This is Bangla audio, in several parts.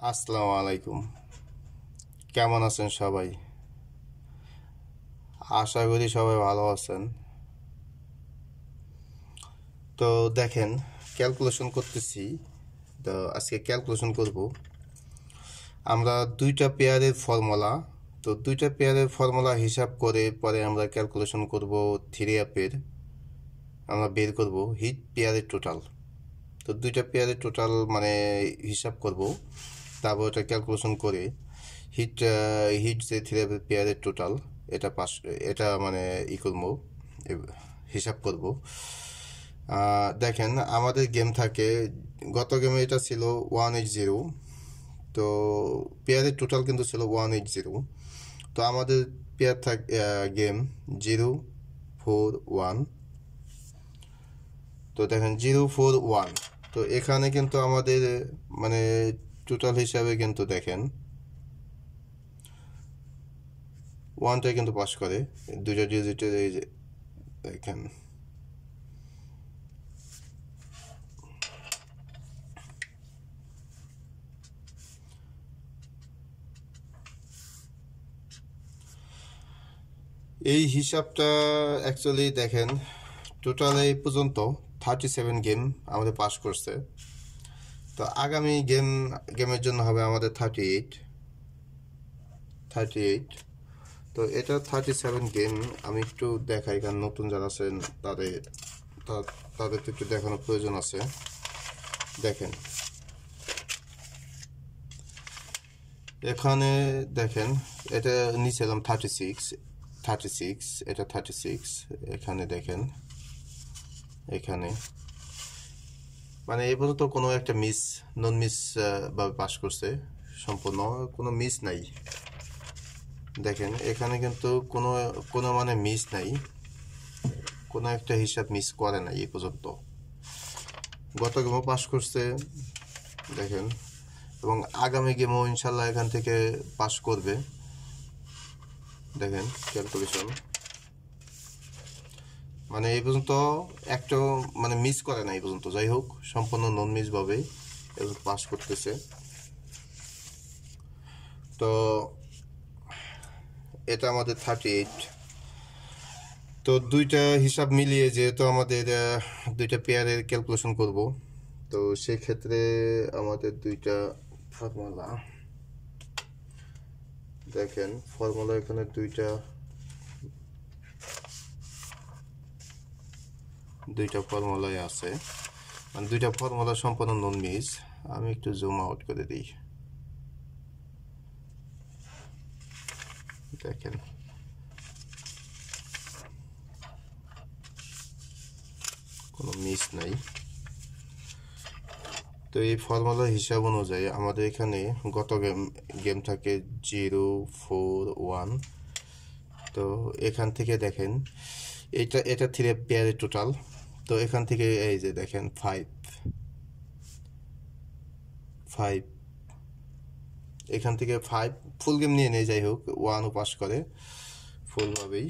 আসসালামু আলাইকুম। কেমন আছেন সবাই? আশা করি সবাই ভালো আছেন। তো দেখেন, ক্যালকুলেশন করতেছি। তো আজকে ক্যালকুলেশন করব আমরা দুইটা পেয়ারের ফর্মুলা। তো দুইটা পেয়ারের ফর্মুলা হিসাব করে পরে আমরা ক্যালকুলেশন করব থ্রি অ্যাপের। আমরা বের করব হিট পেয়ারের টোটাল। তো দুইটা পেয়ারের টোটাল মানে হিসাব করব, তারপর এটা ক্যালকুলেশন করে হিট হিট যে থ্রি পেয়ারের টোটাল এটা পাস, এটা মানে করবো, হিসাব করব। দেখেন আমাদের গেম থাকে, গত গেমে এটা ছিল 180। তো পেয়ারের টোটাল কিন্তু ছিল 180। তো আমাদের পেয়ার গেম 041। তো দেখেন 041। তো এখানে কিন্তু আমাদের মানে টোটাল হিসাবে কিন্তু দেখেন ওয়ানটা কিন্তু পাস করে, দুইটা ডিজিটের। এই যে দেখেন এই হিসাবটা অ্যাকচুয়ালি দেখেন টোটাল এই পর্যন্ত 37 গেম আমাদের পাস করছে। তো আগামী গেমের জন্য হবে আমাদের 38। তো এটা 37 গেম। আমি একটু দেখাই, কারণ নতুন যারা আছেন তাদের তো একটু দেখানোর প্রয়োজন আছে। দেখেন এখানে দেখেন, এটা নিয়েছিলাম 36, এটা 36। এখানে দেখেন, এখানে মানে এ পর্যন্ত কোনো একটা নন মিস ভাবে পাস করছে, সম্পূর্ণ কোনো মিস নাই। দেখেন এখানে কিন্তু কোনো কোনো মানে মিস নাই, কোনো একটা হিসাব মিস করে নাই এ পর্যন্ত। গত গেমও পাস করছে দেখেন, এবং আগামী গেমও ইনশাল্লাহ এখান থেকে পাস করবে। দেখেন ক্যালকুলেশন মানে এই পর্যন্ত একটাও মানে মিস করে না এই পর্যন্ত। যাই হোক, সম্পূর্ণ নন মিস ভাবেই পাস করতেছে। তো এটা আমাদের 38। তো দুইটা হিসাব মিলিয়ে যেহেতু আমাদের দুইটা পেয়ারের ক্যালকুলেশন করব, তো সেক্ষেত্রে আমাদের দুইটা ফর্মুলা দেখেন, ফর্মুলা এখানে দুইটা ফর্মুলাই আছে, মানে দুইটা ফর্মুলা সম্পূর্ণ নন মিস। আমি একটু জুম আউট করে দিই, দেখেন কোনো মিস নাই। তো এই ফর্মুলার হিসাব অনুযায়ী আমাদের এখানে গত গেম থাকে 041। তো এখান থেকে দেখেন এটা থ্রি পেয়ারের টোটাল। তো এখান থেকে এই যে দেখেন 5, এখান থেকে 5 ফুল গেম নিয়ে নেই, যাই হোক ওয়ানও পাস করে ফুলভাবেই।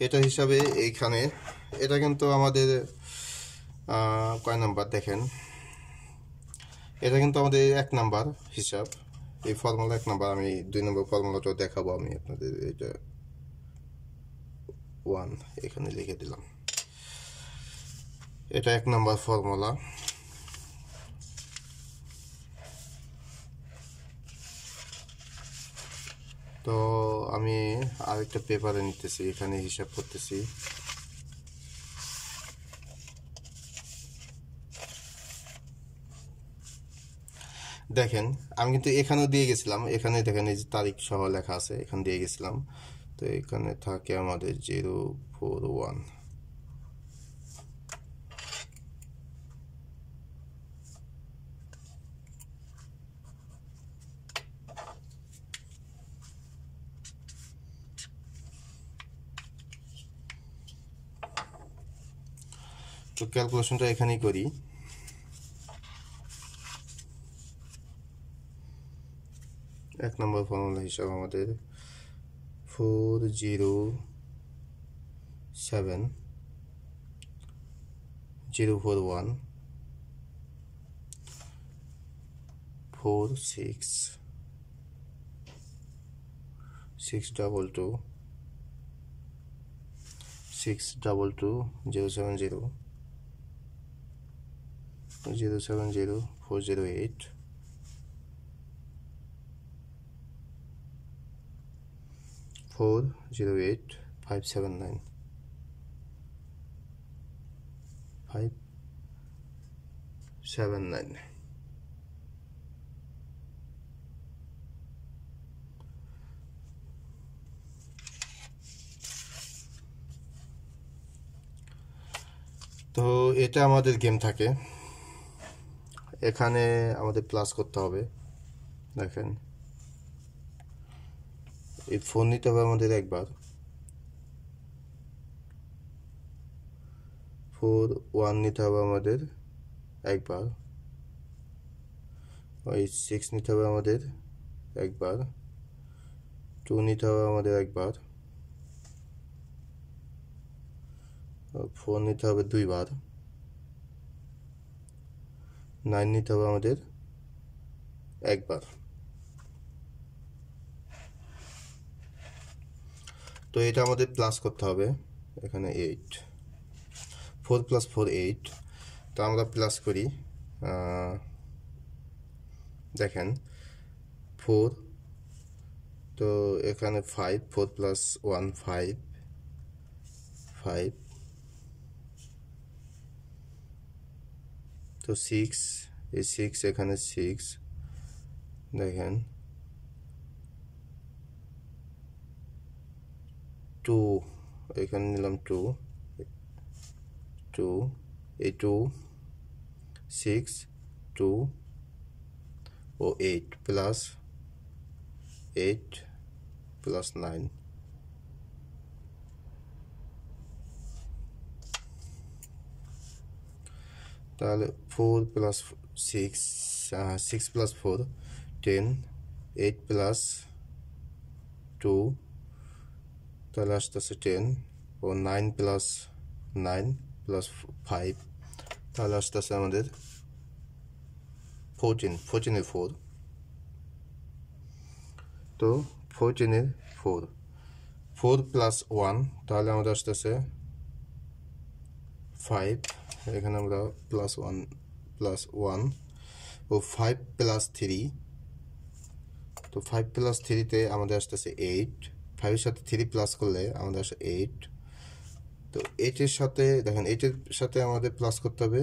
এটা হিসাবে এইখানে এটা কিন্তু আমাদের কয় নাম্বার দেখেন, এটা কিন্তু আমাদের 1 নাম্বার হিসাব। এই ফর্মুলা 1 নাম্বার। আমি 2 নম্বর ফর্মুলাটাও দেখাবো আমি আপনাদের। এটা 1 এখানে লিখে দিলাম, এটা 1 নাম্বার ফর্মুলা। তো আমি আরেকটা পেপারে নিতেছি, এখানে হিসাব করতেছি। দেখেন আমি কিন্তু এখানেও দিয়ে গেছিলাম, এখানে দেখেন এই যে তারিখ সহ লেখা আছে, এখানে দিয়ে গেছিলাম। তো এখানে থাকে আমাদের 041। তো ক্যালকুলেশনটা এখানেই করি। এক নম্বর ফর্মুলা হিসাব আমাদের 407 041 46 622 622 070 070 408 408 579 579 তো এটা আমাদের গেম থাকে এখানে আমাদের প্লাস করতে হবে দেখেন এই ফোন নিতে হবে আমাদের একবার 41 নিতে হবে আমাদের একবার ওই 6 নিতে হবে আমাদের একবার 2 নিতে হবে আমাদের একবার 4 নিতে হবে দুইবার 9 নিতে হবে আমাদের একবার তো এটা আমাদের প্লাস করতে হবে এখানে 8 4 + 4 8 তো আমরা প্লাস করি দেখেন 4 তো এখানে 5 4 + 1 5 5 তো 6 এই 6 এখানে 6 দেখেন 2 এখানে নিলাম 2 এই 2 6 2 ও 8 প্লাস 8 প্লাস 9 তাহলে 4 + 6 6 + 4 10 8 + 2 তাহলে আসতেছে 10 ও 9 + 9 + 5 তাহলে আসতেছে আমাদের 14 14 এর 4 তো 14 এর 4 4 + 1 তাহলে আমাদের আসতেছে 5 এখানে আমরা +1 + 1 ও 5 + 3 তো 5 + 3 তে আমাদের আসতেছে 8 5 এর সাথে 3 প্লাস করলে আমাদের আসে 8 তো 8 এর সাথে দেখেন 8 এর সাথে আমাদের প্লাস করতে হবে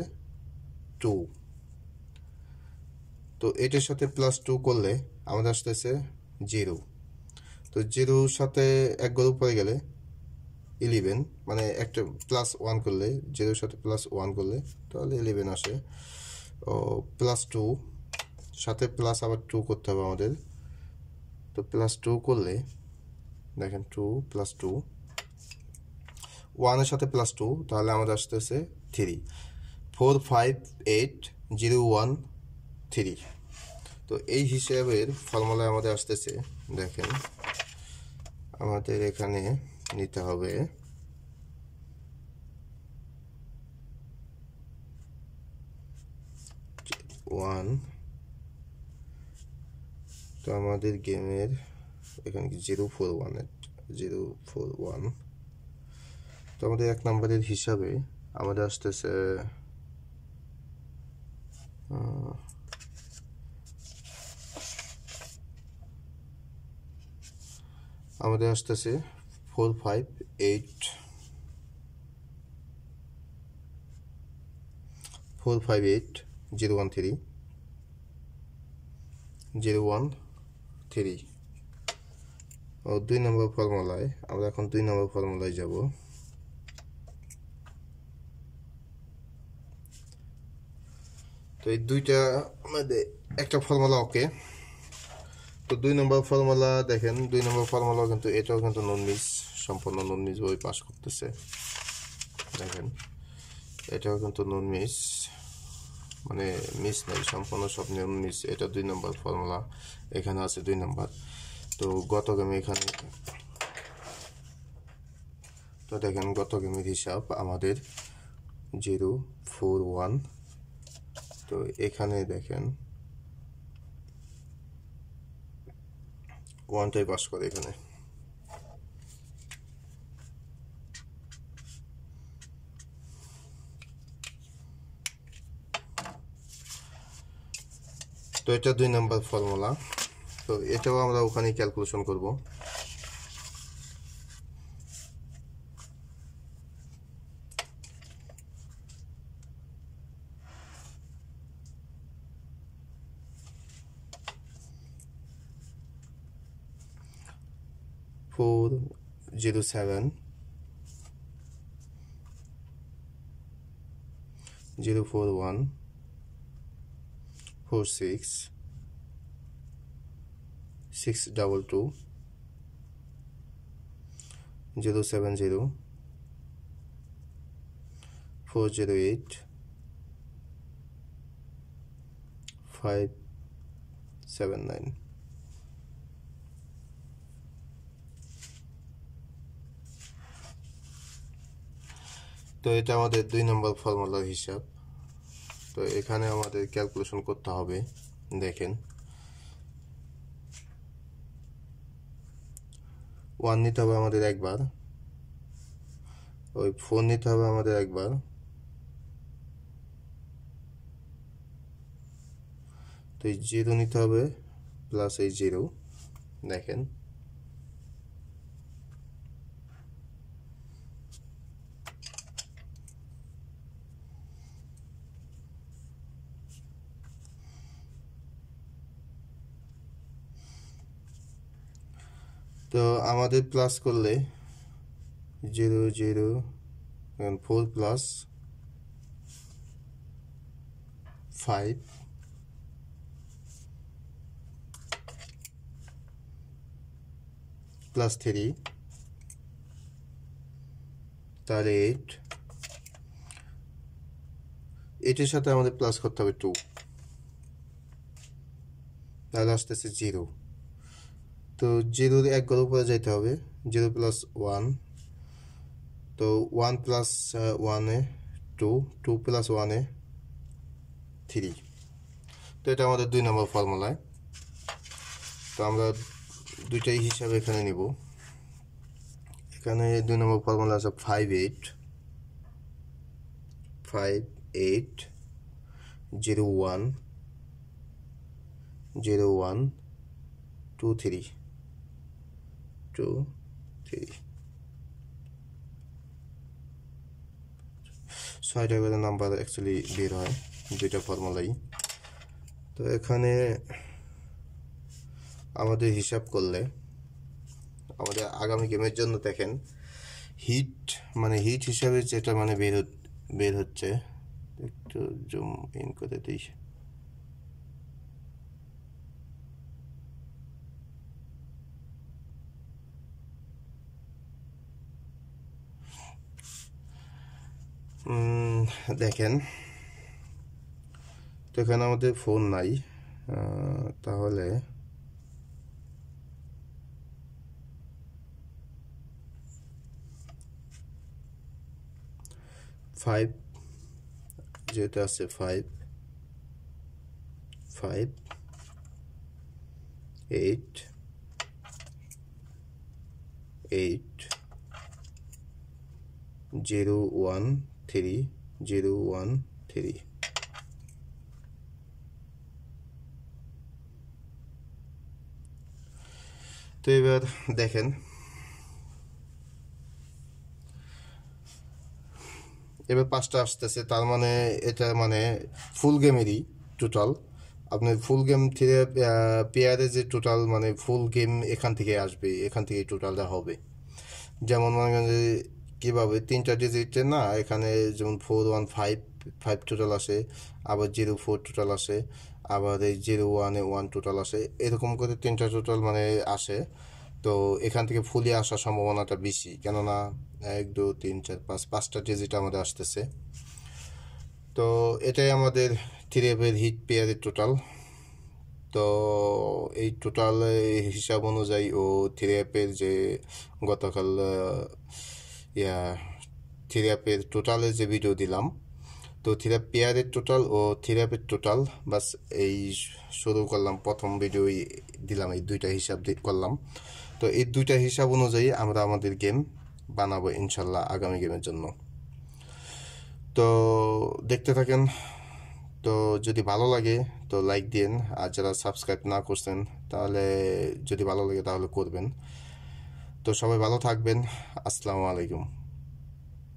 2 তো 8 এর সাথে +2 করলে আমাদের আসতেছে 0 তো 0 এর সাথে এক ঘর উপরে গেলে 11 মানে একটা +1 করলে 0 এর সাথে +1 করলে তাহলে 11 আসে ও +2 সাথে প্লাস আবার 2 করতে হবে আমাদের তো +2 করলে দেখেন 2 + 2 1 এর সাথে +2 তাহলে আমাদের আসতেছে 3 4 5 8 0 1 3 তো এই হিসাবের ফর্মুলায় আমাদের আসতেছে দেখেন আমাদের এখানে নিতে হবে 1 তো আমাদের গেমের এখানে 041 তো আমাদের 1 নম্বরের হিসাবে আমাদের আসতেছে আমাদের আসতেছে 458 013 013 ও 2 নম্বর ফর্মুলায় আমরা এখন 2 নম্বর ফর্মুলায় যাব তো এই দুইটা আমাদের একটা ফর্মুলা ওকে তো 2 নম্বর ফর্মুলা দেখেন 2 নম্বর ফর্মুলা কিন্তু এটাও কিন্তু নন মিস সম্পূর্ণ নন মিস বই পাস করতেছে দেখেন এটাও কিন্তু নন মিস মানে মিস নাই সম্পূর্ণ সব নন মিস এটা 2 নম্বর ফর্মুলা এখানে আছে 2 নম্বর তো গত গেমে এখানে তো দেখেন গত গেমের হিসাব আমাদের 0 4 1 তো এখানে দেখেন 1টাই পাস করে এখানে তো এটা 2 নাম্বার ফর্মুলা তো এটাও আমরা ওখানে ক্যালকুলেশন করব four 0 7 0 4 1 4 6 6 double 2 0 7 0 4 0 8 5 7 9 তো এটা আমাদের 2 নম্বর ফর্মুলার হিসাব তো এখানে আমাদের ক্যালকুলেশন করতে হবে দেখেন 1 নিতে হবে আমাদের একবার ওই 4 নিতে হবে আমাদের একবার তো এই 0 নিতে হবে প্লাস এই 0 দেখেন তো আমাদের প্লাস করলে 0 0 4 প্লাস 5 প্লাস 3 তাহলে 8 এটির সাথে আমাদের প্লাস করতে হবে 2 তাহলে আসতেছে 0 তো 0 এক ঘর উপরে যাইতে হবে 0 প্লাস 1 তো 1 প্লাস 1 এ 2 2 প্লাস 1 এ 3 তো এটা আমাদের 2 নম্বর ফর্মুলায় তো আমরা দুইটাই হিসাবে এখানে নিব এখানে 2 নম্বর ফর্মুলা আছে 5 8 0 1 0 1 2 3 2 3 ছয়টা করে নাম্বার অ্যাকচুয়ালি বের হয় দুইটা ফর্মুলাই তো এখানে আমাদের হিসাব করলে আমাদের আগামী গেমের জন্য দেখেন হিট মানে হিট হিসাবে যেটা মানে বের হচ্ছে একটু জুম ইন করে দিই দেখেন তো এখানে আমাদের ফোন নাই তাহলে ফাইভ যেটা আছে 5 5 8 8 0 1 3 0 1 3 তো এবার দেখেন এবার 5টা আসতেছে তার মানে এটা মানে ফুল গেমেরই টোটাল আপনি ফুল গেম থেকে পেয়ারে যে টোটাল মানে ফুল গেম এখান থেকে আসবে এখান থেকে টোটালটা হবে যেমন মনে করেন যে কীভাবে 3টা ডিজিটে না এখানে যেমন 4 1 5 5 টোটাল আসে আবার 0 4 টোটাল আসে আবার এই 0 1 এ 1 টোটাল আসে এরকম করে 3টা টোটাল মানে আসে তো এখান থেকে ফুলি আসার সম্ভাবনাটা বেশি কেননা 1 2 3 4 5 5টা ডিজিট আমাদের আসতেছে তো এটাই আমাদের 3F-এর হিট পেয়ারের টোটাল তো এই টোটাল হিসাব অনুযায়ী ও 3F-এর যে গতকাল থিরাপের টোটালের যে ভিডিও দিলাম, তো থিরাপ পেয়ারের টোটাল ও থিরাপের টোটাল বাস এই শুরু করলাম, প্রথম ভিডিওই দিলাম, এই দুইটা হিসাব করলাম। তো এই দুইটা হিসাব অনুযায়ী আমরা আমাদের গেম বানাবো ইনশাল্লাহ আগামী গেমের জন্য। তো দেখতে থাকেন। তো যদি ভালো লাগে তো লাইক দিন, আর যারা সাবস্ক্রাইব না করছেন তাহলে যদি ভালো লাগে তাহলে করবেন। তো সবাই ভালো থাকবেন। আসসালামু আলাইকুম।